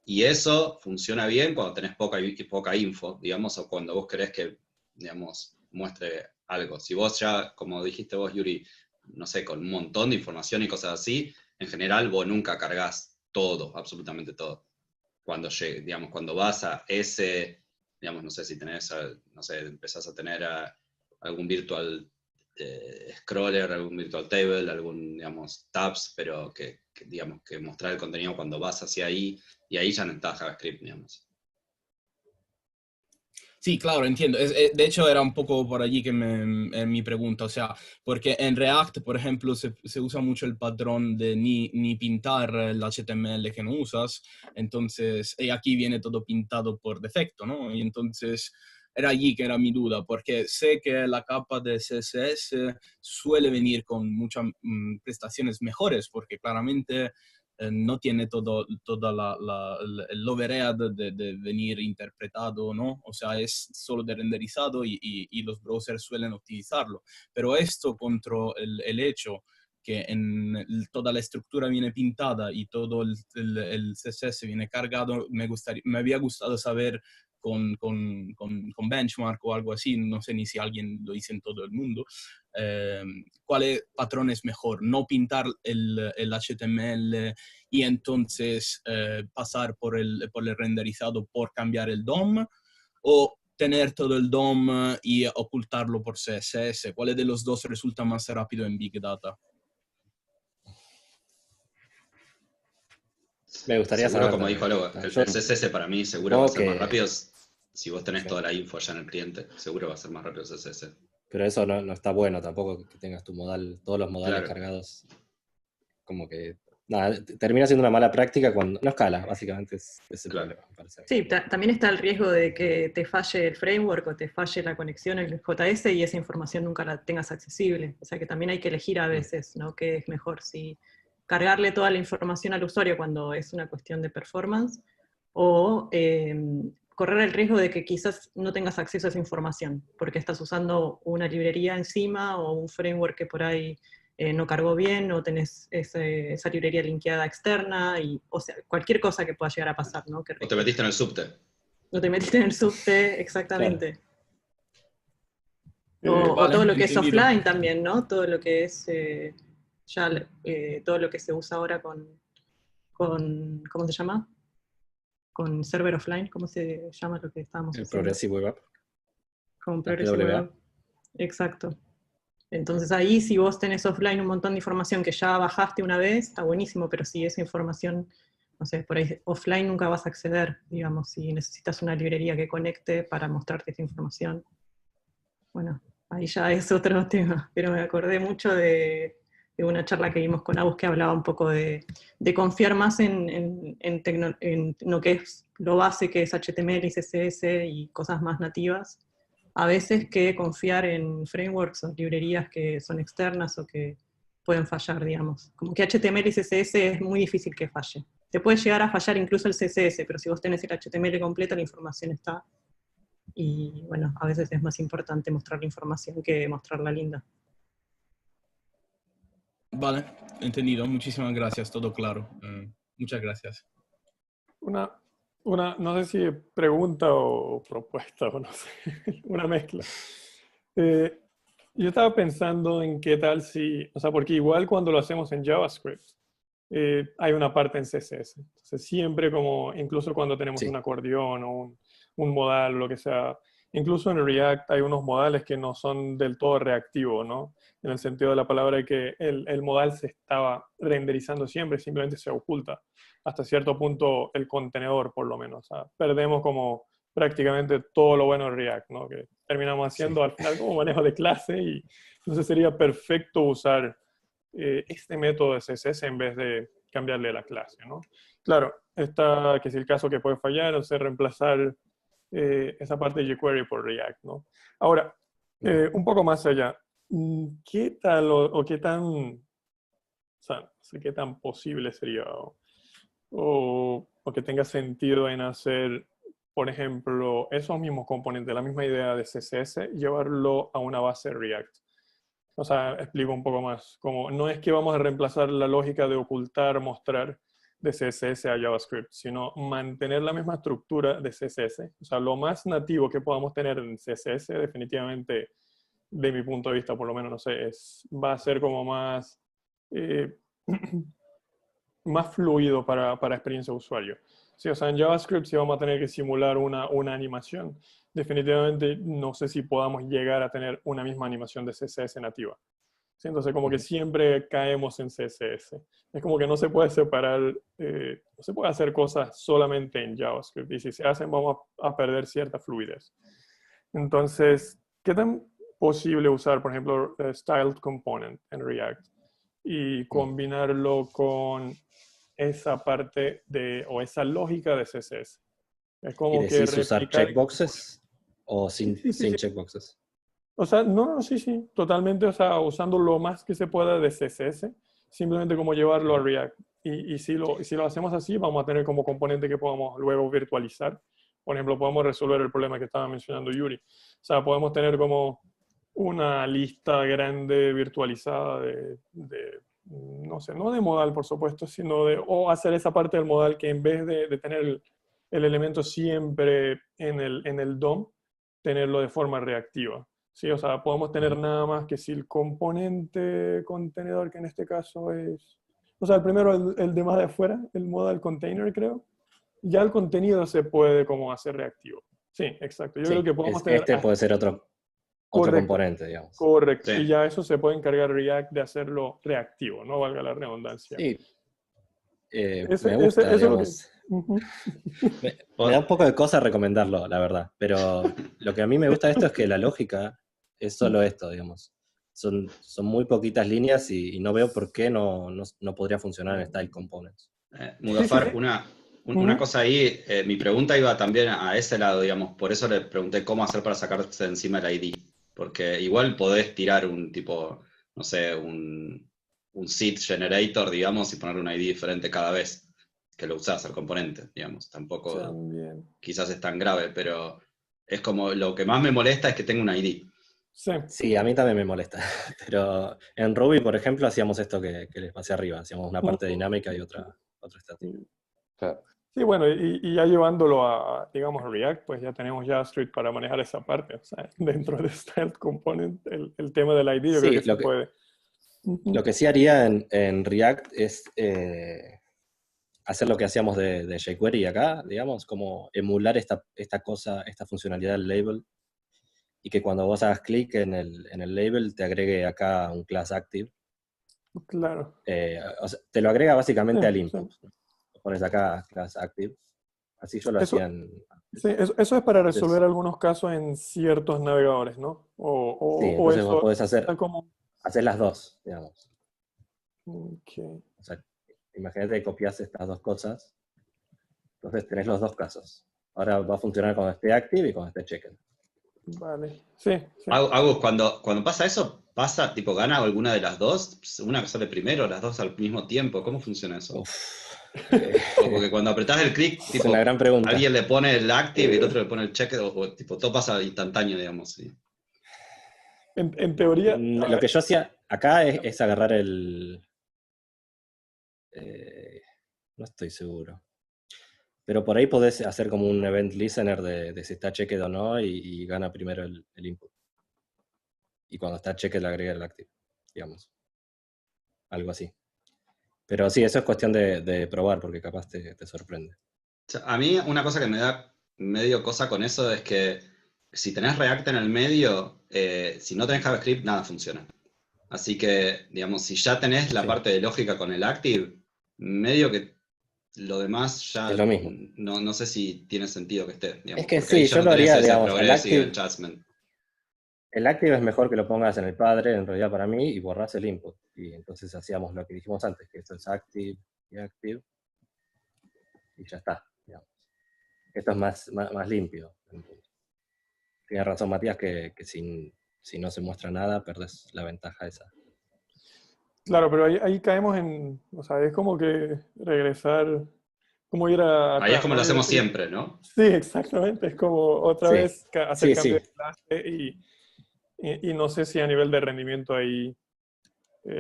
Y eso funciona bien cuando tenés poca info, digamos, o cuando vos querés que, digamos, muestre algo. Si vos ya, como dijiste vos, Yuri, no sé, con un montón de información y cosas así, en general vos nunca cargas todo, absolutamente todo. Cuando vas a ese, digamos, no sé si tenés, no sé, empezás a tener algún virtual scroller, algún virtual table, algún, digamos, tabs, pero digamos, que mostrar el contenido cuando vas hacia ahí, y ahí ya no está JavaScript, digamos. Sí, claro, entiendo. De hecho, era un poco por allí que mi pregunta, o sea, porque en React, por ejemplo, se usa mucho el patrón de ni pintar el HTML que no usas, entonces, y aquí viene todo pintado por defecto, ¿no? Y entonces era allí que era mi duda, porque sé que la capa de CSS suele venir con muchas prestaciones mejores, porque claramente no tiene toda el overhead de venir interpretado, ¿no? O sea, es solo de renderizado y los browsers suelen utilizarlo. Pero esto contra el hecho que toda la estructura viene pintada y todo el CSS viene cargado, me había gustado saber con benchmark o algo así, no sé ni si alguien lo dice en todo el mundo. ¿Cuál patrón es mejor? ¿No pintar el HTML y entonces pasar por el renderizado por cambiar el DOM? ¿O tener todo el DOM y ocultarlo por CSS? ¿Cuál de los dos resulta más rápido en Big Data? Me gustaría Seguro, saber como también. dijo luego, el Yo CSS para mí seguro va a supongo ser más que... rápido si vos tenés Sí. toda la info ya en el cliente. Seguro va a ser más rápido el CSS. Pero eso no está bueno tampoco, que tengas tu modal, todos los modales Claro. cargados. Como que, nada, termina siendo una mala práctica cuando no escala, básicamente es el Claro. problema, me parece. Sí, también está el riesgo de que te falle el framework o te falle la conexión el JS y esa información nunca la tengas accesible. O sea que también hay que elegir a veces, ¿no? ¿Qué es mejor? Si cargarle toda la información al usuario cuando es una cuestión de performance o correr el riesgo de que quizás no tengas acceso a esa información porque estás usando una librería encima o un framework que por ahí no cargó bien, o tenés esa librería linkeada externa, o sea, cualquier cosa que pueda llegar a pasar, ¿no? O te metiste en el subte. No te metiste en el subte, exactamente. O Vale, todo lo que es entendido. offline también, ¿no? Todo lo que es todo lo que se usa ahora con ¿cómo se llama? Con server offline, ¿cómo se llama lo que estábamos El haciendo? Progressive Web App. Con La Progressive PWA. Web App. Exacto. Entonces ahí, si vos tenés offline un montón de información que ya bajaste una vez, está buenísimo, pero si esa información, no sé, por ahí offline nunca vas a acceder, digamos, si necesitas una librería que conecte para mostrarte esta información. Bueno, ahí ya es otro tema, pero me acordé mucho de una charla que vimos con Agus que hablaba un poco de confiar más en lo que es lo base, que es HTML y CSS y cosas más nativas, a veces que confiar en frameworks o librerías que son externas o que pueden fallar, digamos. Como que HTML y CSS es muy difícil que falle. Te puede llegar a fallar incluso el CSS, pero si vos tenés el HTML completo, la información está. Y bueno, a veces es más importante mostrar la información que mostrarla linda. Vale, entendido. Muchísimas gracias, todo claro. Muchas gracias. No sé si pregunta o propuesta, o no sé, una mezcla. Yo estaba pensando en qué tal si, o sea, porque igual cuando lo hacemos en JavaScript, hay una parte en CSS. Entonces siempre como, incluso cuando tenemos Sí. un acordeón o un modal o lo que sea, incluso en React hay unos modales que no son del todo reactivos, ¿no? En el sentido de la palabra de que el modal se estaba renderizando siempre, simplemente se oculta hasta cierto punto el contenedor, por lo menos. O sea, perdemos como prácticamente todo lo bueno de React, ¿no? Que terminamos haciendo al final como manejo de clase, y entonces sería perfecto usar este método de CSS en vez de cambiarle la clase, ¿no? Claro, está que es el caso que puede fallar, o sea, reemplazar esa parte de jQuery por React, ¿no? Ahora, un poco más allá, ¿qué tal o qué tan, o sea, no sé qué tan posible sería o que tenga sentido en hacer, por ejemplo, esos mismos componentes, la misma idea de CSS, llevarlo a una base React? O sea, explico un poco más. Como no es que vamos a reemplazar la lógica de ocultar, mostrar de CSS a JavaScript, sino mantener la misma estructura de CSS. O sea, lo más nativo que podamos tener en CSS, definitivamente, de mi punto de vista, por lo menos, no sé, va a ser como más, más fluido para experiencia de usuario. Sí, o sea, en JavaScript sí vamos a tener que simular una animación. Definitivamente no sé si podamos llegar a tener una misma animación de CSS nativa. ¿Sí? Entonces como que siempre caemos en CSS. Es como que no se puede separar, no se puede hacer cosas solamente en JavaScript. Y si se hacen vamos a perder cierta fluidez. Entonces, ¿qué tan posible usar, por ejemplo, Styled Component en React y combinarlo con esa parte o esa lógica de CSS? Es como ¿Y que decís usar replicar... checkboxes o sin Sí. checkboxes? O sea, no, sí, totalmente, o sea, usando lo más que se pueda de CSS, simplemente como llevarlo a React. Y si lo hacemos así, vamos a tener como componente que podamos luego virtualizar. Por ejemplo, podemos resolver el problema que estaba mencionando Yuri. O sea, podemos tener como una lista grande virtualizada no sé, no de modal, por supuesto, sino o hacer esa parte del modal que en vez de tener el elemento siempre en el DOM, tenerlo de forma reactiva. ¿Sí? O sea, podemos tener nada más que si el componente contenedor, que en este caso es, o sea, el primero, el de más de afuera, el modal container, creo, ya el contenido se puede como hacer reactivo. Sí, exacto. Yo Sí, creo que podemos tener... este puede ser otro Correcto. componente, digamos. Correcto. Sí. Y ya eso se puede encargar React de hacerlo reactivo, no valga la redundancia. Sí. Me Ese gusta, es lo que... digamos. Me da un poco de cosa recomendarlo, la verdad. Pero lo que a mí me gusta de esto es que la lógica es solo esto, digamos. Son muy poquitas líneas y no veo por qué no podría funcionar en Style Components. Mudafar, Sí. una cosa ahí, mi pregunta iba también a ese lado, digamos, por eso le pregunté cómo hacer para sacarse de encima el ID, porque igual podés tirar un tipo, no sé, un seed generator, digamos, y ponerle un ID diferente cada vez que lo usás al componente, digamos, tampoco También. quizás es tan grave, pero es como, lo que más me molesta es que tenga un ID. Sí. Sí, a mí también me molesta. Pero en Ruby, por ejemplo, hacíamos esto que les pasé arriba. Hacíamos una parte dinámica y otra estática. Claro. Sí, bueno, y ya llevándolo a, digamos, React, pues ya tenemos JavaScript para manejar esa parte. O sea, dentro de Style Component, el tema del ID, yo Sí, creo que se puede. Lo que sí haría en React es hacer lo que hacíamos de jQuery acá, digamos, como emular esta cosa, esta funcionalidad del label, y que cuando vos hagas clic en el label te agregue acá un class active. Claro. O sea, te lo agrega básicamente Sí, al input. sí. Lo pones acá class active. Así yo lo Eso- hacía en... Sí, eso es para Entonces- resolver algunos casos en ciertos navegadores, ¿no? Sí, O entonces vos eso podés está como... hacer las dos, digamos. Ok. O sea, imagínate que copias estas dos cosas, entonces tenés los dos casos. Ahora va a funcionar cuando esté active y cuando esté checked. Vale. Sí, sí. Agus, cuando pasa eso, tipo, ¿gana alguna de las dos? ¿Una que sale primero, las dos al mismo tiempo? ¿Cómo funciona eso? O porque cuando apretás el clic, Es tipo, una gran pregunta. alguien le pone el active y el otro le pone el check, o tipo, todo pasa instantáneo, digamos. ¿Sí? En teoría... Lo que yo hacía acá es agarrar el... no estoy seguro. Pero por ahí podés hacer como un event listener de si está checked o no y gana primero el input. Y cuando está checked le agrega el active, digamos. Algo así. Pero sí, eso es cuestión de probar porque capaz te sorprende. O sea, a mí una cosa que me da medio cosa con eso es que si tenés React en el medio, si no tenés JavaScript, nada funciona. Así que, digamos, si ya tenés la Sí. parte de lógica con el active, medio que lo demás ya Es lo mismo. no sé si tiene sentido que esté. Digamos, Es que porque ahí sí, ya yo no lo tenés haría, ese digamos, progressive adjustment. el active es mejor que lo pongas en el padre, en realidad para mí, y borras el input. Y entonces hacíamos lo que dijimos antes, que esto es active y active, y ya está, digamos. Esto es más limpio. Tienes razón, Matías, que si no se muestra nada, perdés la ventaja esa. Claro, pero ahí caemos en... O sea, es como que regresar... Como ir a... Ahí es como ¿no? lo hacemos siempre, ¿no? Sí, exactamente. Es como otra Sí. vez hacer Sí, cambio sí. de clase y no sé si a nivel de rendimiento ahí...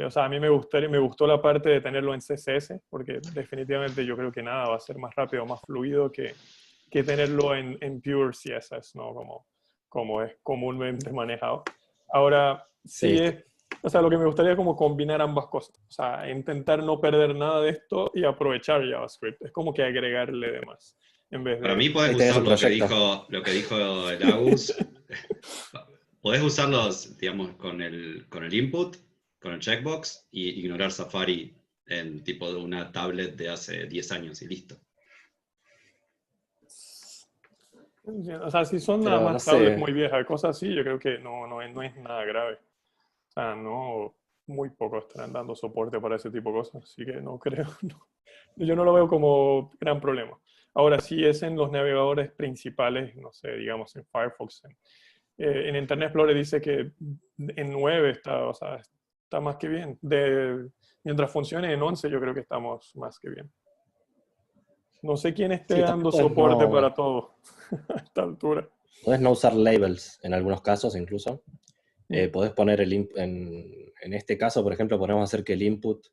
o sea, a mí me gustó la parte de tenerlo en CSS, porque definitivamente yo creo que nada va a ser más rápido, más fluido que tenerlo en pure CSS, ¿no? Como es comúnmente manejado. Ahora, sí Sí. o sea, lo que me gustaría es como combinar ambas cosas. O sea, intentar no perder nada de esto y aprovechar JavaScript. Es como que agregarle de más. En vez Para de... mí podés Ahí tenés usar un proyecto. lo que dijo el Agus. Podés usarlos, digamos, con el input, con el checkbox, y ignorar Safari en tipo de una tablet de hace 10 años y listo. O sea, si son nada Pero no más tablets sé. muy viejas, cosas así, yo creo que no es nada grave. O sea, no, muy pocos estarán dando soporte para ese tipo de cosas, así que no creo, yo no lo veo como gran problema. Ahora, si es en los navegadores principales, no sé, digamos en Firefox, en Internet Explorer dice que en 9 está, o sea, está más que bien. Mientras funcione en 11, yo creo que estamos más que bien. No sé quién esté Sí, dando también podés soporte no, para todo a esta altura. podés no usar labels en algunos casos incluso. Podés poner en este caso, por ejemplo, podemos hacer que el input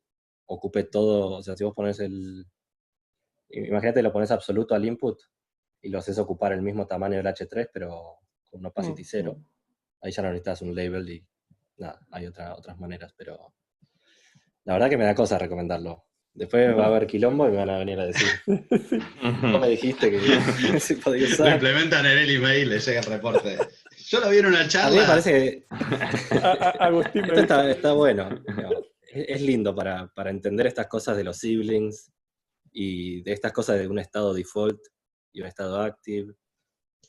ocupe todo. O sea, si vos pones imagínate, lo pones absoluto al input, y lo haces ocupar el mismo tamaño del H3, pero con un opacity cero. Ahí ya no necesitas un label y nada, hay otras maneras, pero la verdad que me da cosa recomendarlo. Después va a haber quilombo y me van a venir a decir, ¿cómo me dijiste que se podía Lo usar? implementan en el email, le llega el reporte. Yo lo vi en una A mí me charla. parece que Agustín me esto dijo, está bueno. Digamos. Es lindo para entender estas cosas de los siblings y de estas cosas de un estado default y un estado active,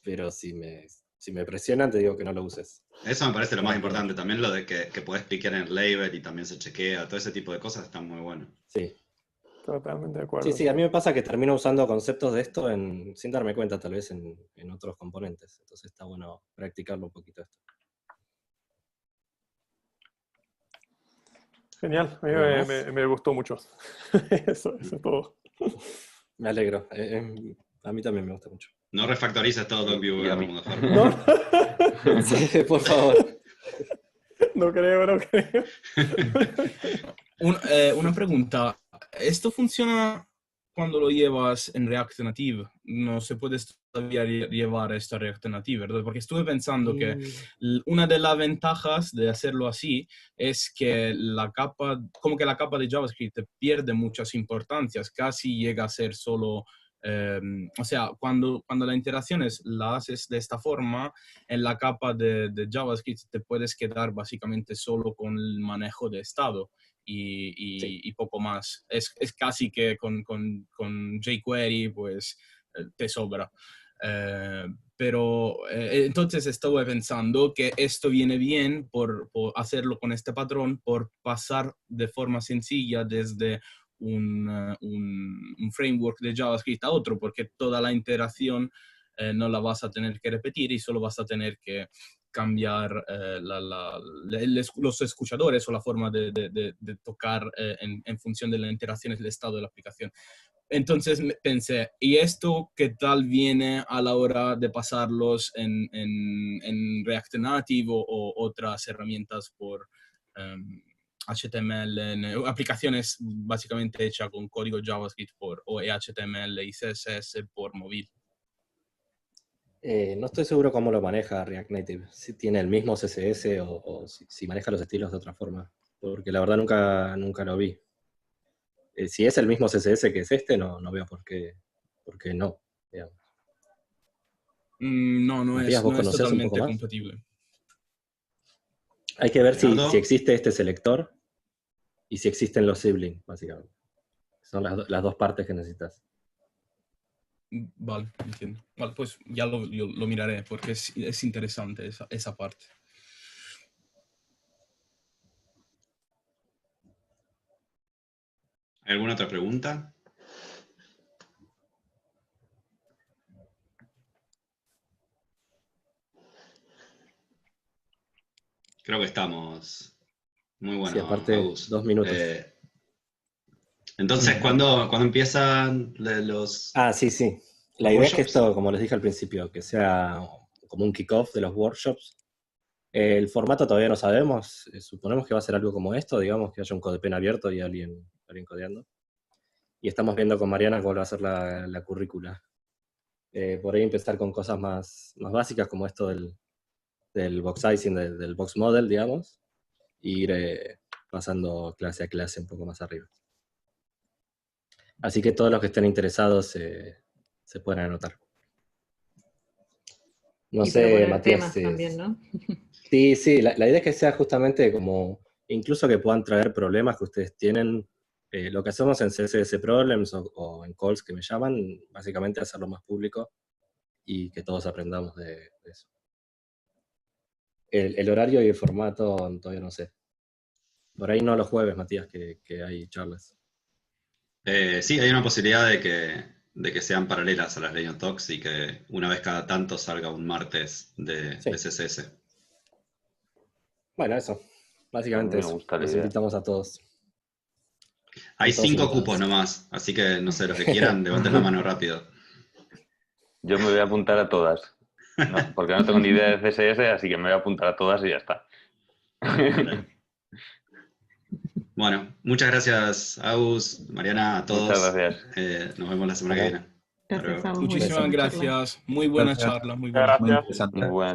pero si me presionan te digo que no lo uses. Eso me parece lo más importante. También lo de que podés cliquear en el label y también se chequea. Todo ese tipo de cosas está muy bueno. Sí. totalmente de acuerdo. Sí, a mí me pasa que termino usando conceptos de esto sin darme cuenta tal vez en otros componentes. Entonces está bueno practicarlo un poquito esto. Genial, a mí ¿Algo más? me gustó mucho. Eso es todo. Me alegro. A mí también me gusta mucho. No refactorices todo TalkViewer, Y a mí. Mundo Fer. No, Sí, por favor. no creo. Una pregunta. ¿Esto funciona cuando lo llevas en React Native? No se puede todavía llevar esto a React Native, ¿verdad? Porque estuve pensando que una de las ventajas de hacerlo así es que la capa de JavaScript pierde muchas importancias, casi llega a ser solo... o sea, cuando la interacción la haces de esta forma, en la capa de JavaScript te puedes quedar básicamente solo con el manejo de estado y poco más. Es casi que con jQuery pues te sobra. Pero entonces estuve pensando que esto viene bien por hacerlo con este patrón, por pasar de forma sencilla desde un framework de JavaScript a otro, porque toda la interacción no la vas a tener que repetir y solo vas a tener que cambiar los escuchadores o la forma de tocar en función de las interacciones del estado de la aplicación. Entonces pensé, ¿y esto qué tal viene a la hora de pasarlos en React Native o otras herramientas por HTML, en aplicaciones básicamente hechas con código JavaScript o HTML y CSS por móvil? No estoy seguro cómo lo maneja React Native, si tiene el mismo CSS o si maneja los estilos de otra forma, porque la verdad nunca lo vi. Si es el mismo CSS que es este, no veo por qué no. Digamos. No Matías, ¿vos es conocés un poco totalmente más? compatible. Hay que ver si Leonardo. existe este selector y si existen los siblings, básicamente. Son las dos partes que necesitas. Vale, entiendo. Vale, pues ya lo miraré porque es interesante esa parte. ¿Hay alguna otra pregunta? Creo que estamos muy bueno, Sí, aparte, Agus. 2 minutos. Entonces, ¿cuándo empiezan los Sí. La idea es que workshops? esto, como les dije al principio, que sea como un kickoff de los workshops. El formato todavía no sabemos. Suponemos que va a ser algo como esto, digamos, que haya un codepen abierto y alguien codeando. Y estamos viendo con Mariana cuál va a ser la currícula. Por ahí empezar con cosas más básicas como esto del box sizing, del box model, digamos, e ir pasando clase a clase un poco más arriba. Así que todos los que estén interesados se pueden anotar. No y sé, proponer Matías. temas también, ¿no? Sí, la idea es que sea justamente como, incluso que puedan traer problemas que ustedes tienen. Lo que hacemos en CSS Problems o en calls que me llaman, básicamente hacerlo más público y que todos aprendamos de eso. El horario y el formato todavía no sé. Por ahí no los jueves, Matías, que hay charlas. Sí, hay una posibilidad de que sean paralelas a las Legion Talks y que una vez cada tanto salga un martes de CSS. Bueno, eso. Básicamente A mí me eso. gusta la Los idea. invitamos a todos. Hay Todos 5 invitados. cupos nomás, así que no sé, los que quieran, levanten la mano rápido. Yo me voy a apuntar a todas. No, porque no tengo ni idea de CSS, así que me voy a apuntar a todas y ya está. Bueno, muchas gracias, Agus, Mariana, a todos. Muchas gracias. Nos vemos la semana que viene. Gracias, Samu. Muchísimas Buenísima charla. gracias. Muy buena Gracias. charla, muy buena. Gracias. Muy interesante. Bueno.